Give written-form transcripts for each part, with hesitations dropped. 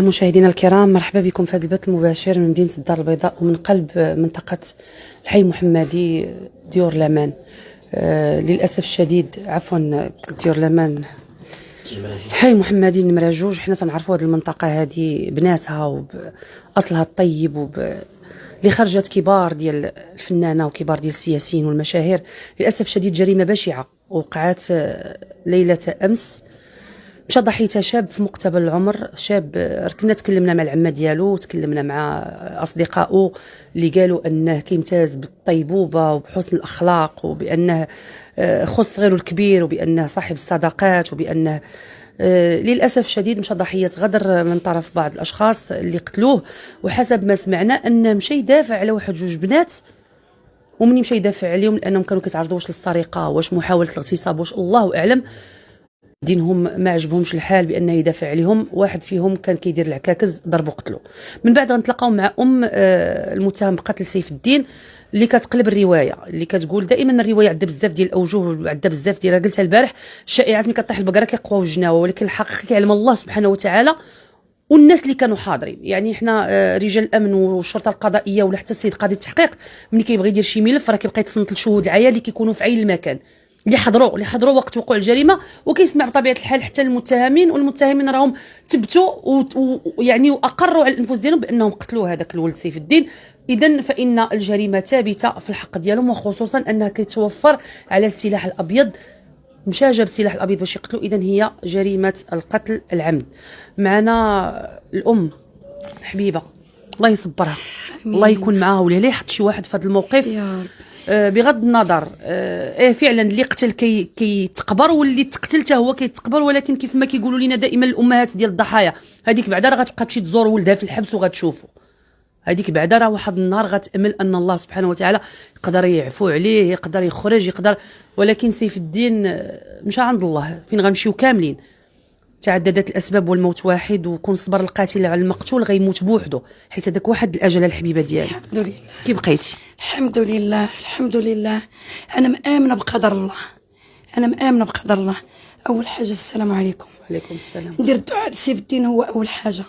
مشاهدينا الكرام، مرحبا بكم في هذا البث المباشر من مدينة الدار البيضاء ومن قلب منطقة الحي المحمدي ديور لامان. للأسف الشديد ديور لامان الحي المحمدي نمرة 2. حنا تنعرفوا هذه المنطقة هذه بناسها وبأصلها الطيب اللي خرجت كبار ديال الفنانة وكبار ديال السياسيين والمشاهير. للأسف الشديد جريمة بشعة وقعت ليلة أمس. مشى ضحيتها شاب في مقتبل العمر، شاب كنا تكلمنا مع العمه ديالو، تكلمنا مع اصدقائه اللي قالوا انه كيمتاز بالطيبوبه وبحسن الاخلاق، وبانه خو الصغير والكبير، وبانه صاحب الصداقات، وبانه للاسف الشديد مشى ضحيه غدر من طرف بعض الاشخاص اللي قتلوه. وحسب ما سمعنا انه مشى يدافع على واحد جوج بنات، ومني مشى يدافع عليهم لانهم كانوا كيتعرضوا واش للسرقه واش محاوله الاغتصاب واش الله اعلم. دينهم ما عجبهمش الحال بانه يدافع عليهم. واحد فيهم كان كيدير العكاكز ضربوا قتلوا. من بعد غنتلاقاو مع المتهم بقتل سيف الدين اللي كتقلب الروايه، اللي كتقول دائما الروايه عندها بزاف ديال الاوجه وعندها بزاف ديال، قلتها البارح، الشائعات ملي كطيح البقره كيقواو الجناوه، ولكن الحقيقه كيعلم الله سبحانه وتعالى والناس اللي كانوا حاضرين. يعني حنا رجال الامن والشرطه القضائيه ولا حتى السيد قاضي التحقيق ملي كيبغي يدير شي ملف راه كيبقى يتصنت لشهود العيان اللي كيكونوا في عين المكان، اللي حضروا وقت وقوع الجريمه، وكيسمع بطبيعه الحال حتى المتهمين، والمتهمين راهم ثبتوا ويعني واقروا على الانفس ديالهم بانهم قتلوا هذاك الولد سيف الدين. اذا فان الجريمه ثابته في الحق ديالهم، وخصوصا انها كيتوفر على السلاح الابيض. مشى جاب السلاح الابيض باش يقتلوا، اذا هي جريمه القتل العمد. معنا الام الحبيبه، الله يصبرها، الله يكون معاها، ولا يحط شي واحد في هذا الموقف يا رب. بغض النظر فعلا اللي قتل كيتقبر واللي تقتل حتى هو كيتقبر، ولكن كيف ما كيقولوا لنا دائما الامهات ديال الضحايا، هذيك بعدا راه غتبقى تمشي تزور ولدها في الحبس وغتشوفوا. هذيك بعدا راه واحد النهار غتامل ان الله سبحانه وتعالى يقدر يعفو عليه، يقدر يخرج، يقدر. ولكن سيف الدين مشى عند الله، فين غنمشيو كاملين. تعددت الاسباب والموت واحد، وكون صبر القاتل على المقتول غيموت بوحده، حيت هذاك واحد الاجل الحبيبه ديالي. الحمد لله. كي بقيتي؟ الحمد لله الحمد لله. انا مآمنه بقدر الله، انا مآمنه بقدر الله. اول حاجه السلام عليكم. وعليكم السلام. ندير الدعاء لسيف الدين، هو اول حاجه.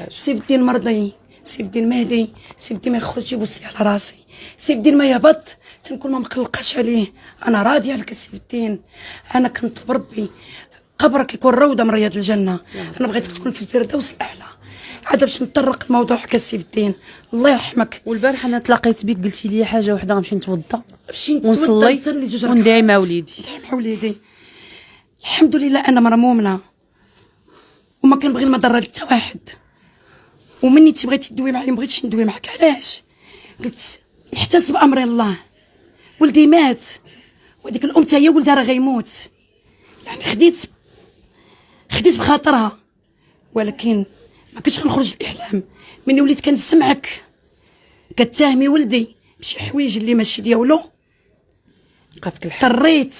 سيف الدين مرضي، سيف الدين مهدي، سيف الدين ما يخرجش يبوسي على راسي، سيف الدين ما يهبط تنكون ما مقلقاش عليه. انا راضيه عليك سيف الدين، انا كنت بربي قبرك يكون روضه من رياض الجنه. انا بغيتك تكون في الفردوس الاعلى. عاد باش نطرق الموضوع حكا سيف الدين، الله يرحمك. والبارح انا تلاقيت بك قلتي لي حاجه وحده، غنمشي نتوضا ونصلي وندعي مع وليدي. الحمد لله انا مرا مؤمنه وما كنبغي المضره لتا واحد، ومني تبغيتي تدوي معايا ما بغيتش ندوي معاك. علاش؟ قلت نحتسب امر الله، ولدي مات وديك الام حتى هي ولدها راه غيموت، يعني خديت بخاطرها، ولكن ما كنتش غنخرج الاعلام. مني وليت كنسمعك كتهمي ولدي بشي حوايج اللي ماشي ديالو، قافك الحال اضطريت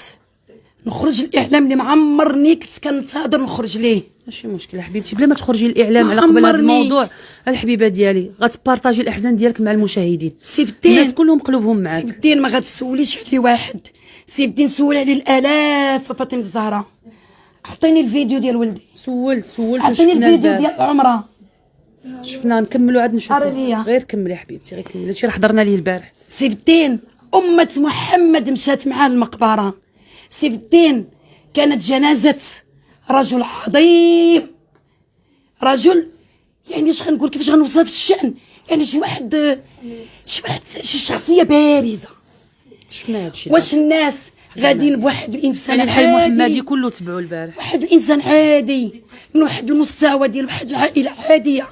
نخرج الاعلام اللي معمرني كنت كنتظر نخرج ليه. ماشي مشكله حبيبتي، بلا ما تخرجي الاعلام على قبل هذا الموضوع. الحبيبه ديالي غتبارطاجي الاحزان ديالك مع المشاهدين، سيف الدين الناس كلهم قلوبهم معاك. سيف الدين ما غتسوليش عليه واحد، سيف الدين سول عليه الالاف. فاطمه الزهراء عطيني الفيديو ديال ولدي. سولت عطيني الفيديو ديال عمره. شفنا نكملوا عاد نشوفوا. غير كملي حبيبتي، غير كملي، هادشي راه حضرنا ليه البارح. سيف الدين امه محمد مشات معاه المقبره. سيف الدين كانت جنازه رجل عظيم، رجل يعني اش غنقول، كيفاش غنوصف الشأن، يعني شي شخصيه بارزه. شفنا هادشي. واش الناس غاديين بواحد الانسان يعني الحي المحمدي كله تبعوا البارح، واحد الانسان عادي من واحد المستوى ديال واحد العائله عاديه،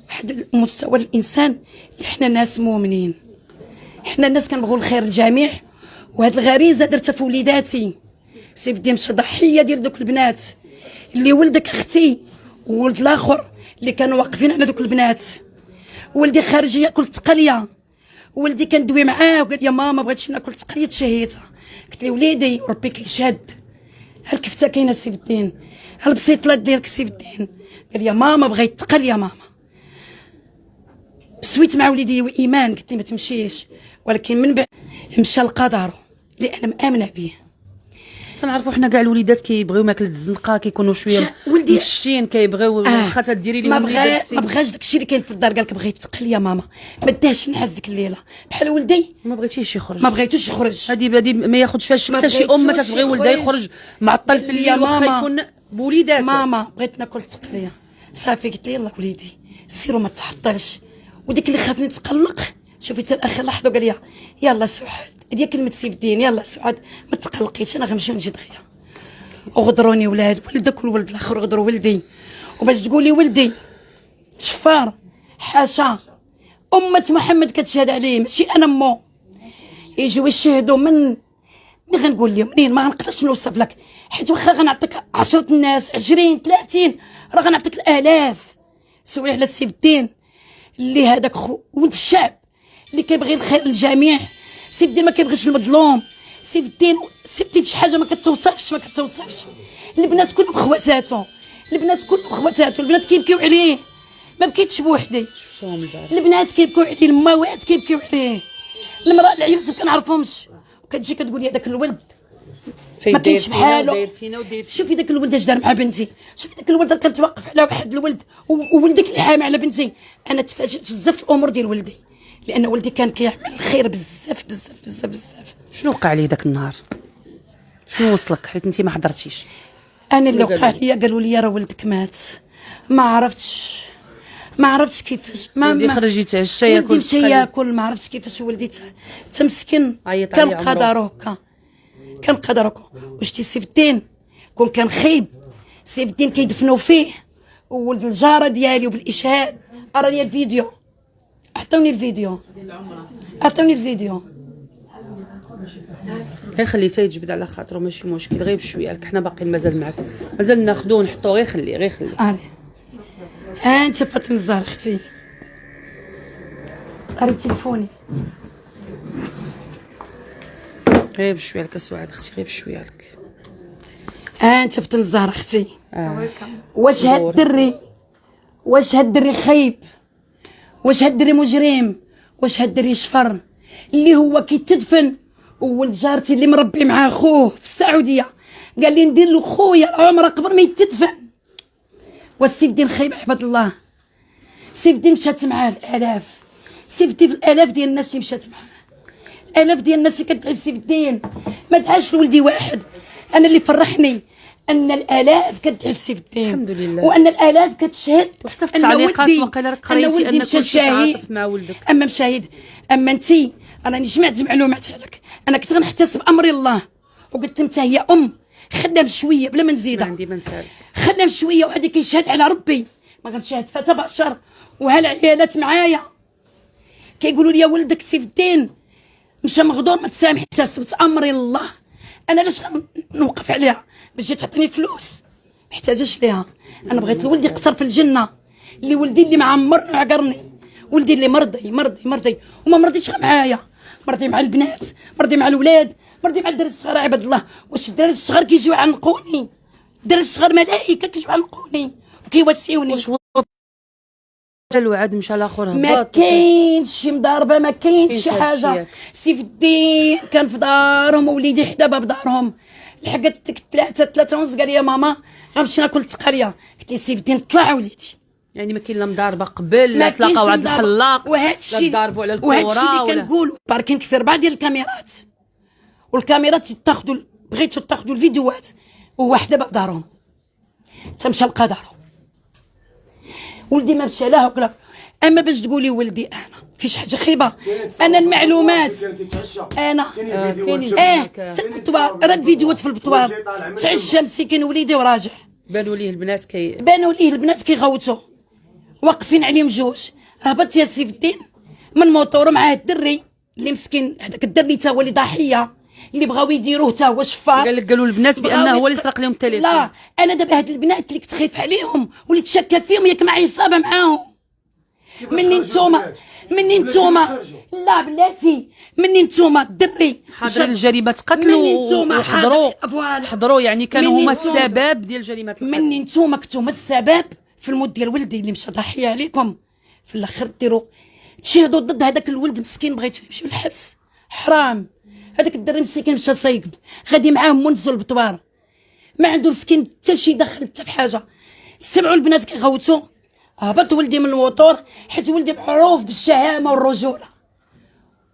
واحد المستوى الانسان اللي حنا ناس مؤمنين، حنا الناس كنبغيو الخير للجميع، وهاد الغريزه درتها في وليداتي. سيف الدين مشى ضحيه ديال دوك البنات اللي ولدك اختي وولد الاخر اللي كانوا واقفين على دوك البنات. ولدي خارج ياكل التقليه، ولدي كندوي معاه وقال يا ماما بغيتش ناكل تقليه شهيتها. قلت لي وليدي ربي كيشهد، هالكفته كاينه سيف الدين، هالبسيطلات ديالك سيف الدين. قال يا ماما بغيت تقل يا ماما. سويت مع وليدي وايمان، قلت لي ما تمشيش، ولكن من بعد مشى القدر اللي انا مامنه به. تنعرفوا حنا كاع الوليدات كيبغيو ماكله الزنقه، كيكونوا شويه ولدي مفشين، كيبغيو واخا تديري لهم ما بغاش داكشي اللي كاين في الدار. قال لك بغيت تقل يا ماما، ما داهش نعس ديك الليله بحال ولدي ما بغيتيش يخرج، ما بغيتوش يخرج. هذه ما ياخذش فيها شك حتى شي ام ما تتبغي ولدها يخرج معطل في الليل واخا يكون بوليداته. ماما بغيت ناكل تقليه صافي، قلت لي يلاه وليدي سيروا ما تعطلش. وديك اللي خافني نتقلق شوفي حتى الاخر لحظه قال لي يلا سعاد، هذه كلمه سيف الدين، يلا سعاد ما تقلقيش انا غنمشي ونجي دغيا. وغدروني ولاد ولدك والولد الاخر غدروا ولدي، وباش تقولي ولدي شفار حاشا أمة محمد كتشهد عليه ماشي أنا مو. يجيو يشهدوا من غنقول لهم منين، ما غنقدرش نوصف لك، حيت واخا غنعطيك 10 الناس 20 30 راه غنعطيك الآلاف. سولي على سيف الدين اللي هذاك ولد الشعب اللي كيبغي الخير للجميع. سيف الدين ما كيبغيش المظلوم. سيف الدين شي حاجه ما كتوصفش. البنات كلهم خواتاتو، البنات كيبكيو عليه، ما بكيتش بوحدي. البنات كيبكيو عليه، الموات كيبكيو عليه، المراه العيالات ما كنعرفهمش، وكتجي كتقول لي هذاك الولد ما كاينش بحالو. شوفي داك الولد اش دار مع بنتي، شوفي داك الولد كان توقف على واحد الولد وولدك اللي حامل على بنتي. انا تفاجئت بزاف الامور ديال ولدي، لان ولدي كان كيعمل الخير بزاف بزاف بزاف بزاف. شنو وقع لي داك النهار؟ شنو وصلك حيت انت ما حضرتيش؟ انا اللي وقع لي قالوا لي راه ولدك مات، ما عرفتش كيفاش. ما خرج يتعشى ياكل، ولدي مشى ياكل، ما عرفتش كيفاش ولدي تمسكن. كان قدره هكا، كان قدره هكا. وشتي سيف الدين كون كان خايب، سيف الدين كيدفنوا فيه وولد الجاره ديالي وبالاشهاد. راني الفيديو، عطوني الفيديو. غير خليه حتى يتجبد على خاطرو ماشي مشكل، غير بشويه لك حنا باقيين مازال معاك، مازال ناخذوه نحطوه. غير خليه ها انت فاطمه الزهر اختي، قري تليفوني غير بشويه لك سعاد اختي، غير بشويه لك. ها انت فاطمه الزهر اختي. واش هاد الدري خايب؟ واش هاد الدري مجرم؟ واش هاد الدري شفر اللي هو كيتدفن؟ وولد جارتي اللي مربي مع خوه في السعوديه قال لي ندير له خويا العمره قبل ما يتدفن. والسيف الدين خايب عباد الله. سيف الدين مشات معاه الالاف، سيف الدين الالاف ديال الناس اللي مشات معاه، الاف ديال الناس اللي كتدعي لسيف الدين. ما دعاش لولدي واحد. انا اللي فرحني ان الالاف كتدعي لسيف الدين، الحمد لله، وان الالاف كتشهد. وحتى في التعليقات وقيلا راك قريتي ان كلشي تعاطف مع ولدك. اما مشاهد، اما انتي راني جمعت معلومات عليك. انا كنت غنحتسب امر الله وقلت انت هي خدام شويه بلا ما نزيدها، ما عندي ما نسال، خدام شويه وهذا كيشهد على ربي، ما غنشهد فيها بشر. وهالعيالات معايا كيقولوا لي ولدك سيف الدين مشى مغدور ما تسامح، احتسبت امر الله. انا لاش غنوقف عليها باش تجي تعطيني فلوس؟ محتاجاش ليها. انا بغيت ولدي يقصر في الجنه، اللي ولدي اللي معمرني وعقرني، ولدي اللي مرضي وما مرضيش معايا، مرضي مع البنات، مرضي مع الولاد، مرضي مع الدراري الصغار. عباد الله واش الدراري الصغار كيجيو يعنقوني؟ الدراري الصغار ملائكه كيجيو يعنقوني وكيوسيوني. الوعد مشى الاخر هبط، ما كاينش شي مضاربه، ما كاينش شي حاجه. سيف الدين كان في دارهم ووليدي حدا باب دارهم. لحقت ديك 3 ونص قال لي يا ماما غنمشي ناكل تقاليه. قلت لي سيف الدين طلع وليدي، يعني ما كاين لا مضاربه قبل لا تلاقاو عند الحلاق لا ضاربوا على الكره. وهادشي اللي كنقولوا باركين في 4 ديال الكاميرات، والكاميرات يتاخذوا، بغيتوا تاخذوا الفيديوهات وواحده باب دارهم تمشى لقى دارهم. ولدي ما مشى لا هكلا. اما باش تقولي ولدي انا فيش حاجه خيبه، انا المعلومات انا في البطوار راه الفيديوهات في البطوار تعشى مسكين وليدي وراجع. بانوا ليه البنات كيغوتوا واقفين عليهم جوج. هبط يا سيف الدين من موطور معاه الدري اللي مسكين، هذاك الدري تا هو اللي ضحيه، اللي بغاو يديروه تا هو شفار. قالوا البنات بانه هو اللي سرق لهم التليفون. لا انا دابا هاد البنات اللي كنت خايف عليهم واللي تشكى فيهم ياك معايا عصابه معاهم. مني نتوما لا بلاتي، مني نتوما الدري حاضرين لجريمه قتل وحضروا يعني كانوا هما السبب ديال جريمه القتل. مني نتوما كنتو السبب في الموت ديال ولدي اللي مشى ضحيه عليكم. في الاخر ديروا تشهدوا ضد هذاك الولد مسكين، بغيتو يمشي للحبس. حرام هذاك الدري مسكين مشى صايب غادي معاهم منزل بالطوار، ما عنده مسكين حتى شي دخل حتى في حاجه. سمعوا البنات كيغوتوا، هبط ولدي من الموطور حيت ولدي معروف بالشهامه والرجوله.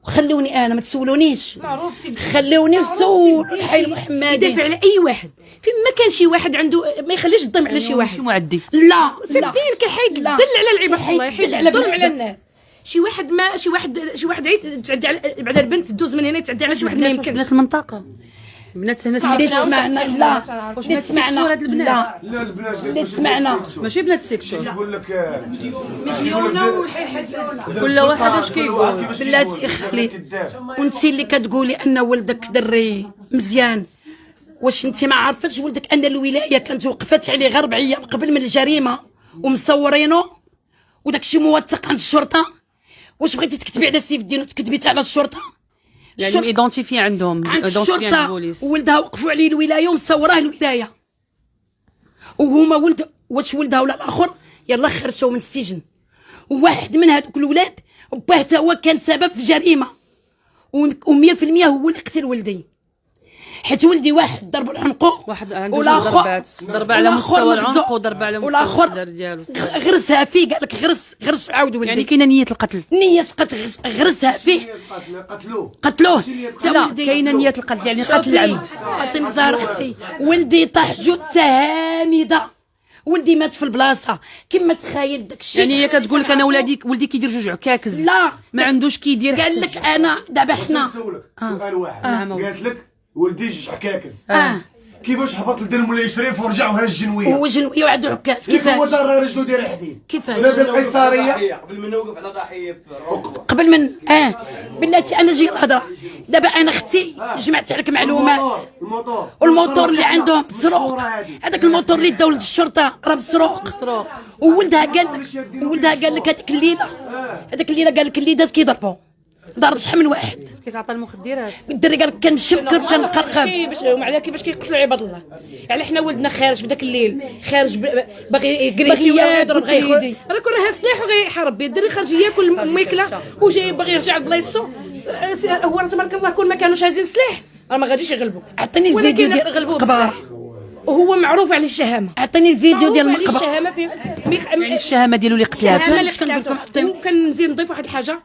وخلوني انا ما تسولونيش، معروف سي خلوني نسول الحي المحمدي يدافع على اي واحد فين ما كان شي واحد عنده ما يخليش الظلم على شي واحد. ماشي معدي. لا سي الدين كيحيد لا. الدل على العباد، الله يحيد يحيد على الظلم بنات. على الناس. شي واحد عيط تعدي على بعد البنت تدوز من هنا تعدي على شي واحد ما يمكنش. بنات المنطقه، بنات هنا اللي السيكتور. سمعنا لا اللي سمعنا هاد البنات؟ لا البنات اللي سمعنا ماشي بنات السيكتور يقول لك ولا واحد اش كيقول. بلاتي خلي وانت اللي كتقولي ان ولدك دري مزيان، واش انت ما عارفتش ولدك ان الولايه كانت وقفت عليه غير 4 ايام قبل من الجريمه ومصورينه وداك الشيء موثق عند الشرطه؟ واش بغيتي تكتبي على سيف الدين وتكذبي على الشرطه؟ يعني ايدونتيفي عندهم عند ايدونتيفي عند الشرطه البوليس. ولدها وقفوا عليه الولايه ومصوراه الولايه، وهما ولد واش ولدها ولا الاخر يلا خرجوا من السجن. وواحد من هذوك الولاد باه حتى هو كان سبب في جريمه، و100% هو اللي قتل ولدي، حيت ولدي واحد ضرب العنقو، واحد عنده جوج ضربات، ضربه على مستوى العنق وضربه على مستوى الصدر ديالو. غرسها فيه، قال لك غرس عاود ولدي. يعني كاينه نيه القتل؟ نية القتل غرسها فيه، قتلوه لا كاينه نيه القتل يعني قتل العمد. عطيني زهر اختي، ولدي طاح جثه هامده، ولدي مات في البلاصه كما تخيل داك الشيء. يعني هي كتقول لك انا ولدي كيدير جوج عكاكز، لا ما عندوش كيدير حتى قال لك انا دابا حنا نسولك سؤال واحد، قالت لك ولدي جوج عكاكز، كيفاش هبط لدرهم ولا يشريف ورجع وهز الجنويه؟ هو جنوي وعنده عكاز. هو كيفاش دار رجلو داير حديد كيفاش ولا بالقيصريه قبل ما نوقف على الضحيه في الركبه قبل من بلاتي انا جاي الهضره دابا. انا اختي جمعت عليك معلومات، والموتور اللي عندهم مسروق، هذاك الموتور اللي داو للشرطه راه مسروق. وولدها قال لك هذيك الليله قال لك اللي داز كيضربوا، ضرب شحال من واحد، كيتعطى المخدرات. الدري قال لك كنشكر وكنقرقر. باش كيقتلوا عباد الله. يعني حنا ولدنا خارج في ذاك الليل، خارج باغي يجري ولا يضرب غير راه كون راه سلاح وغيحارب به. الدري خارج ياكل ماكله وجاي باغي يرجع لبلايصتو. هو راه تبارك الله كون ما كانوش هازين سلاح راه ما غاديش يغلبوا، عطيني الفيديو ولكن ديال غلبوه القبار، بالسلاح. وهو معروف على الشهامه، عطيني الفيديو ديال معروف على المقبره. الشهامه يعني الشهامه ديالو اللي قتلات. الشهامه اللي كنقول لكم قتلاتو. وكنزيد نضيف واحد الحاجه،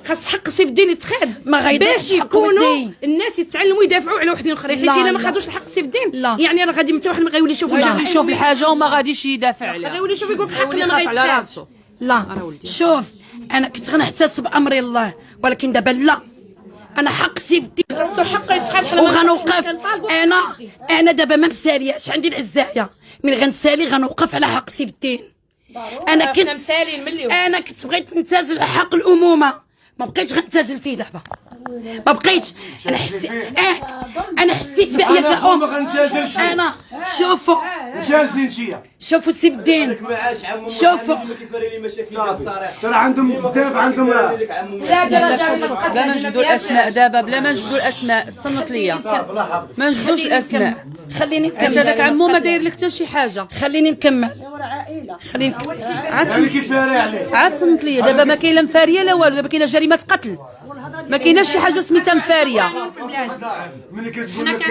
خاص حق سيف الدين يتخاد ما غيضيعش باش حق يكونوا ولدي. الناس يتعلموا يدافعوا على وحدين اخرين، حيت لا، الا ما لا. خدوش الحق سيف الدين لا. يعني راه غادي حتى واحد ما غيولي يشوف يشوف الحاجه وما غاديش يدافع عليها، غيولي يشوف يقول حقنا ما يخاف على غيتخادش. راسو. لا شوف انا كنت غنحتسب امر الله، ولكن دابا لا، انا حق سيف الدين خاصو حق يتخاد. حنا وغنوقف. انا دابا ما مسالياش، عندي العزايه من غنسالي غنوقف على حق سيف الدين. انا حنا كنت مسالين مليون. انا كنت بغيت نتازل حق الامومه، ما بقيتش غنتازل فيه دابا، ما بقيتش. انا حسيت انا حسيت بأي كأم. ما غنتازلش انا شوفوا جازني نتيا شوفوا سيف الدين، ما عاش عمو شوفوا. ما كيفاري لي مشاكل صراحه ترى عندهم بزاف عندهم بلا ما نجبدوا الاسماء دابا، بلا ما نجبدوا الاسماء. تصنت ليا ما نجبدوش الاسماء. خليني حيت هذاك نكمل، عمو ما داير لك حتى شي حاجه. خليني نكمل. خليني يعني كيفاري عليه. عاد صنت ليا دابا ما كاين لا مفاريه لا والو، دابا كاينه جريمه قتل، ما كايناش شي حاجه سميتها مفاريه. ملي كتقول لك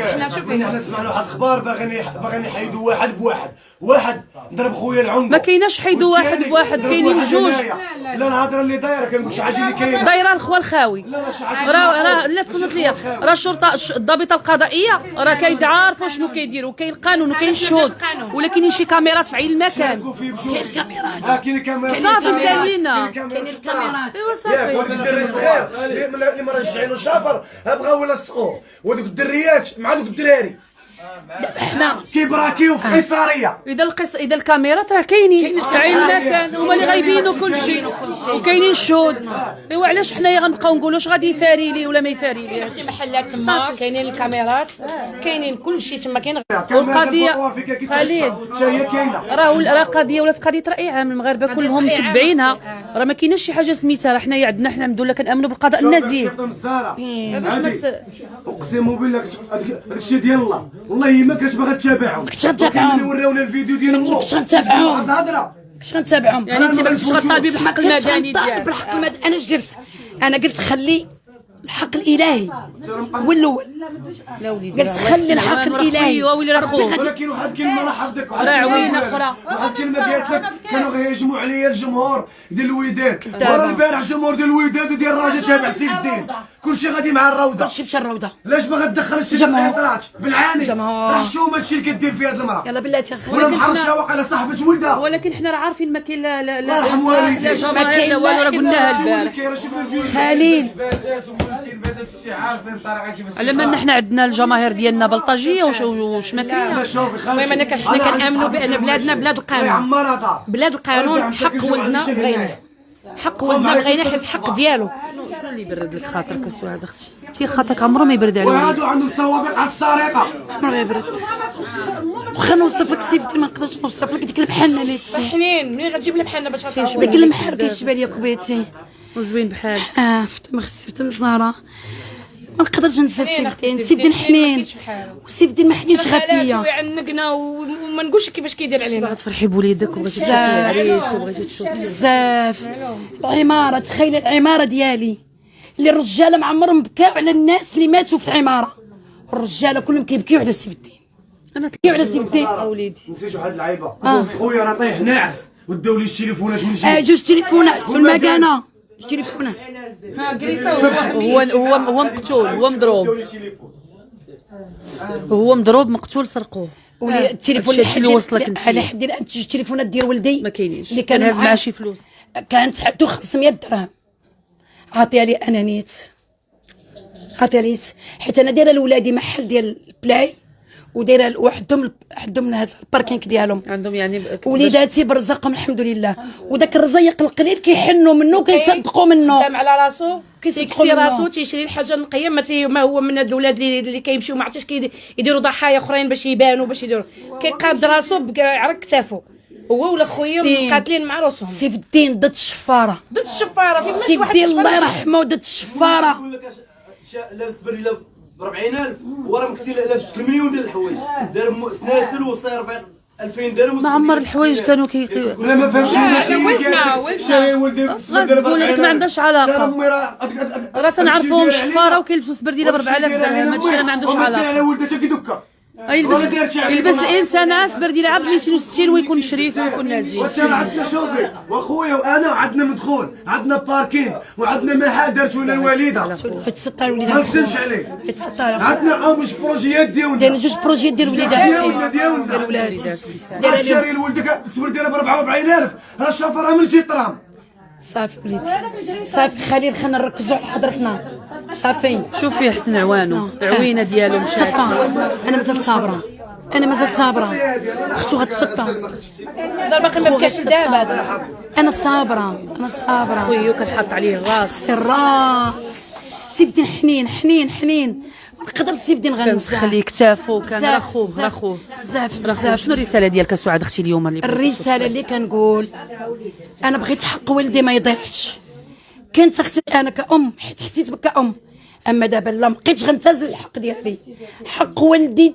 ملي حنا سمعنا واحد الاخبار باغيين يحيدوا واحد بواحد، واحد ضرب خويا العمده، ما كايناش حيدوا واحد بواحد، كاينين جوج. لا الهضره اللي دايره كنقول شي حاجه اللي كاينه دايره الخوا الخاوي. شي حاجه راه لا تصنت ليا، راه الشرطه الضابطه القضائيه راه كيعرفوا شنو كيديروا، كاين القانون وكاين الشهود، ولكن شي كاميرات في عين المكان. كاين كاميرات صافي سالينا. كاين الكاميرات. ايوا ياك صافي. ولد الدري الصغير اللي ما رجعينو الشافر بغاو يلصقوه، وهذوك الدريات مع دوك الدراري حنا كيبراكيو في قيصريه. اذا الكاميرات راه كاينين في عين المكان، هما اللي غايبينوا كل شيء وكاينين الشهود. ايوا علاش حنايا غنبقاو نقولوا واش غادي يفاري لي ولا ما يفاري ليش؟ شي محلات تما كاينين الكاميرات، كاينين كل شيء تما كاين. والقضيه خالد هي كاينه راه قضيه ولات قضيه راي عام، المغاربه كلهم متبعينها، راه ما كايناش شي حاجه سميتها. راه حنايا عندنا حنا الحمد لله كنامنوا بالقضاء النزيه. باش ما اقسم بالله هذاك الشيء ديال الله والله ما كنتش باغا تتابعهم، كنت غنتابعهم. ملي وراونا الفيديو ديال الله كنت غنتابعهم. الهضره كنت غنتابعهم. يعني انت ما كنتش غطالبي بالحق كنت المدني غنطالب ديالك. بالحق المدني. انا قلت الحق الالهي هو الاول. لا وليدي قالت خلي الحق الالهي. ويلي راه خوك ولكن واحد الكلمه راه حفظك، راه عوينه اخرى. واحد الكلمه قالت لك كانوا غيهجموا عليا الجمهور ديال الوداد، ورا البارح الجمهور ديال الوداد وديال الرجاء تابع سيف الدين، كلشي غادي مع الروضه. كلشي مشى الروضه. علاش ما غتدخلش شي جمهور. الهضرات بالعاني؟ جمهور. راه شوف هادشي اللي كدير في هاد المراه، يلا بلاتي اخي. ولا محرشه واقيلا صاحبه ولدها. ولكن حنا راه عارفين ما كاين لا لا الله يرحم والديك. لا ما جماهير كاين لا والو، راه لا قلناها شوف اللي البارح. كاين، شوف الفيديو. خليل على ما حنا عندنا الجماهير ديالنا بلطجيه واش ما كاين. شوفي خالتي، المهم انا حنا كنامنوا بان بلادنا بلاد القانون، عمارها دار بلاد القانون. حق ولدنا بغيناه، حق ولدنا بغيناه حيت حق ديالو. شنو اللي يبرد لك خاطرك اسواد اختي؟ انت خاطرك عمره ما يبرد على وليدك. وهادو عندهم سوابق على السرقه. ما يبرد. واخا نوصف لك سيفتي ما نقدرش نوصف لك ديك المحنه اللي حنين منين غتجيب لي بحالنا باش غتعرف ديك المحر كيشبه ليا كبيتي. زوين بحال فت ما خسفت الزهره ما نقدرش ننسى حنين سيفتين. أختي، سيفتين سيفتين ما حنين كاينش بحالو. وسيفتين ما حنينش غير فيا. ويعنقنا وما نقولش كيفاش كيدير علينا. غتفرحي بوليدك وبغيتي تشوفي العريس وبغيتي تشوفي بزاف. العماره، تخيل العماره ديالي اللي الرجاله ما عمرهم بكاو على الناس اللي ماتوا في العماره، الرجاله كلهم كيبكيو على سيف الدين. انا كيبكيو على سيف الدين. اوليدي نسيت واحد اللعيبه، خويا راه طايح ناعس وداو لي التليفونات من جهه. جوج تليفونات في المكانه، جوج تليفونات. ها كريسه هو مقتول، هو مضروب، هو مضروب مقتول سرقوه. التليفون هادشي اللي وصلك انت. على حد جوج التليفونات ديال ولدي ما كاينينش اللي كان هاز معاه. معاه شي فلوس. كانت حدو 500 درهم عطيها لي انا نيت، عطيها لي حيت انا دايره لولادي محل ديال البلاي ودايره وحدهم هذا الباركينغ ديالهم عندهم يعني وليداتي برزقهم الحمد لله، وداك الرزيق القليل كيحنوا منه وكيصدقوا منه. قدام على راسو كيصدقوا تيكسي منه. راسو تيشري الحاجه النقيه. ما هو من هاد الاولاد اللي كيمشيو ما عرفتش يديروا ضحايا اخرين باش يبانوا باش يديروا. كيقاد راسو عرق كتافو هو ولا خويا مقاتلين مع راسهم. سيف الدين ضد الشفاره، ضد الشفاره فين سيف الدين الله يرحمه ضد الشفاره. يقول لك لابس بريله ب 40,000 وراه مكسي لابس 3 مليون ديال الحوايج، دار سناسل وصاير في 2000 درهم. ما عمر الحوايج كانوا ولا ما فهمتش ولدنا شاري ولدي تقول لك ما عندهاش علاقه. راه تنعرفوهم شفاره وكيلبسوا سبرديله ب 4000 درهم. هادشي راه ما عندوش علاقه. على ولدها كيدكا يلبس الانسان عاسبر ديال عام 260 ويكون شريف ويكون نازل. وترى عندنا شوفي واخويا وانا عندنا مدخول، عندنا باركين وعندنا محل دارتونا الوالده. تسطر ما وليداتي، نكذبش عليك، تسطر عندنا مش بروجيات دايرين ديالنا جوج بروجيات ديال وليداتي ديالنا ولادي. شاري لولدك السبر ديالها ب 44,000 راه الشافر من جي طرام. صافي وليدي صافي خليل خلينا نركزوا على حضرتنا صافي. شوفي حسن عوانو عوينه ديالو مشات. سطر انا مازال صابره، انا مازال صابره. اختو غتسطر باقي ما بكاش دابا. انا صابره، انا صابره. خويو كنحط عليه الراس. الراس سيف الدين حنين حنين حنين ما نقدرش سيف الدين غنساه. خليه كتافو كان بزاف، رخوه بزاف، رخوه بزاف رخوه. بزاف. شنو الرساله ديالك سعاد اختي اليوم اللي بغيتي الرساله اللي كنقول انا بغيت حق ولدي ما يضيعش. كنت اختي انا كأم حيت حسيت بك كأم، اما دابا لا مابقيتش غنتازل الحق ديالي. حق ولدي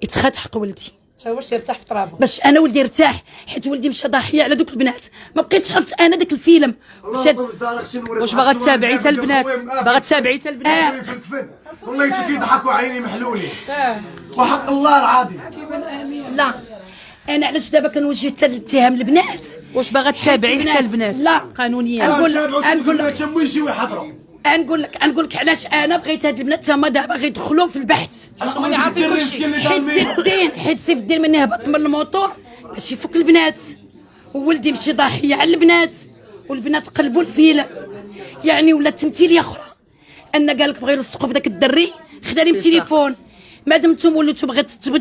يتخاد حق ولدي تا واش يرتاح في ترابه باش انا ولدي يرتاح، حيت ولدي مشى ضحيه على دوك البنات. ما بقيتش عرفت انا داك الفيلم واش باغا تتابعي حتى البنات؟ باغا تتابعي حتى البنات؟ والله حتى كيضحكوا عيني محلولين وحق الله العظيم. لا انا علاش دابا كنوجه حتى الاتهام للبنات. واش باغا تتابعي حتى البنات؟ لا قانونيا. نقول لك تما يجيو يحضروا. نقول لك علاش انا بغيت هاد البنات تما دابا غيدخلوا في البحث. هما عارفين كلشي. حيت سيف الدين مني هبط من الموطور باش يفك البنات، وولدي مشي ضحيه على البنات والبنات قلبوا الفيلم. يعني ولا تمثيليه اخرى ان قال لك بغا يلصقوا في داك الدري خدا لي التليفون. مادام نتوما وليتو بغيتوا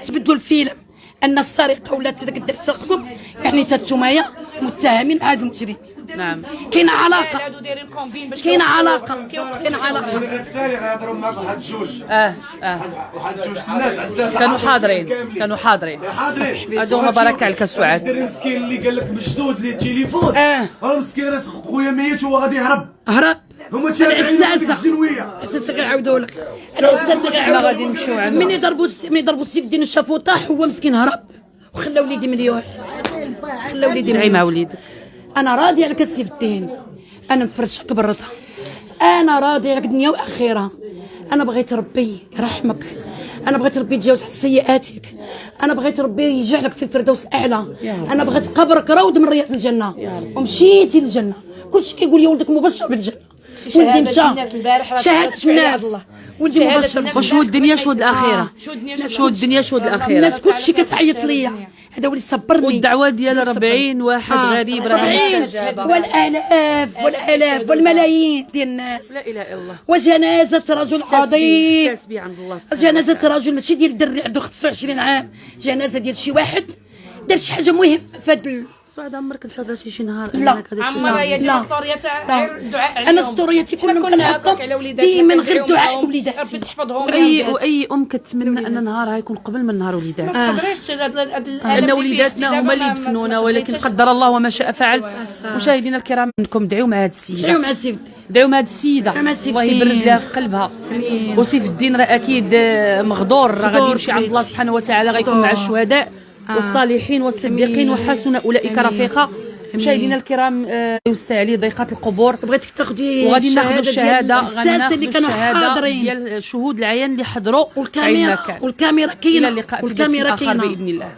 تبدلوا الفيلم ان السرقه ولات داك الدري سرقكم، يعني حتى نتوما متهمين مع هاد المجرمين. نعم كاينه علاقه، هادو دايرين كومبين باش كاينه علاقه، كاينه علاقه. غتسالي غيهضروا معاك واحد جوج واحد جوج الناس عزاز كانوا حاضرين هادو هما بركه عليك سعاد. الدري مسكين اللي قال لك مشدود ليه التليفون راه مسكين راس خويا ميت وهو غادي يهرب. هما تابعين الجنويه العساسه غيعاودوا لك العساسه غيعاودوا. غادي نمشيو عند من يضربوا سيف الدين وشافو طاح هو مسكين هرب وخلى وليدي مليوح. خلى وليدي دعي مع وليدك. انا راضيه عليك سيف الدين، انا مفرشك بالرضا. انا راضيه لك دنيا واخره. انا بغيت ربي يرحمك، انا بغيت ربي يتجاوز عن سيئاتك، انا بغيت ربي يجعلك في الفردوس الاعلى، انا بغيت قبرك روض من رياض الجنه ومشيتي للجنه. كلشي كيقول لي ولدك مبشر بالجنه، ولدي مشى شهاده الناس، ولدي مبشر. وشهود الدنيا شهود الاخره، شهود الدنيا شهود الاخره. الناس كلشي كتعيط ليا، هذا هو اللي صبرني. والدعوه ديال 40 واحد غريب راه 40 والالاف والملايين ديال الناس. لا اله الا الله. وجنازه رجل عظيم، تسبيح عند الله. جنازه رجل ماشي ديال الدري عنده 25 عام، جنازه ديال شي واحد دار شي حاجه مهمه فهاد سعاد عمرك كنت هضرتي شي نهار لا. انك هذا عمرها هي ديال لا. الاسطوريه تاع الدعاء عليهم. انا سطوريتي كلهم كنا كنحطهم هكاك على وليداتنا ديما غير كندعيو الدعاء معاهم. لوليداتي. ربي تحفظهم واي ام كتمنى ان نهارها يكون قبل من نهار وليداتها، ما تقدريش ان وليداتنا هما اللي يدفنونا، ولكن قدر الله وما شاء فعل. مشاهدينا الكرام منكم دعيو مع هذه السيده، دعيو مع السيد، دعيو مع هذه السيده، مع سيف الله الدين. يبرد لها في قلبها. وسيف الدين راه اكيد مغدور، راه غادي يمشي عند الله سبحانه وتعالى، غيكون مع الشهداء والصالحين والصديقين وحسن اولئك رفيقا. مشاهدينا الكرام يوسع عليه ضيقات القبور، بغيتك تاخدي وغادي ناخذ الشهاده، الساسه اللي كانوا حاضرين ديال شهود العيان اللي حضروا والكاميرا، والكاميرا كاينه، الى اللقاء في والكاميرا بث اخر كاينه. باذن الله.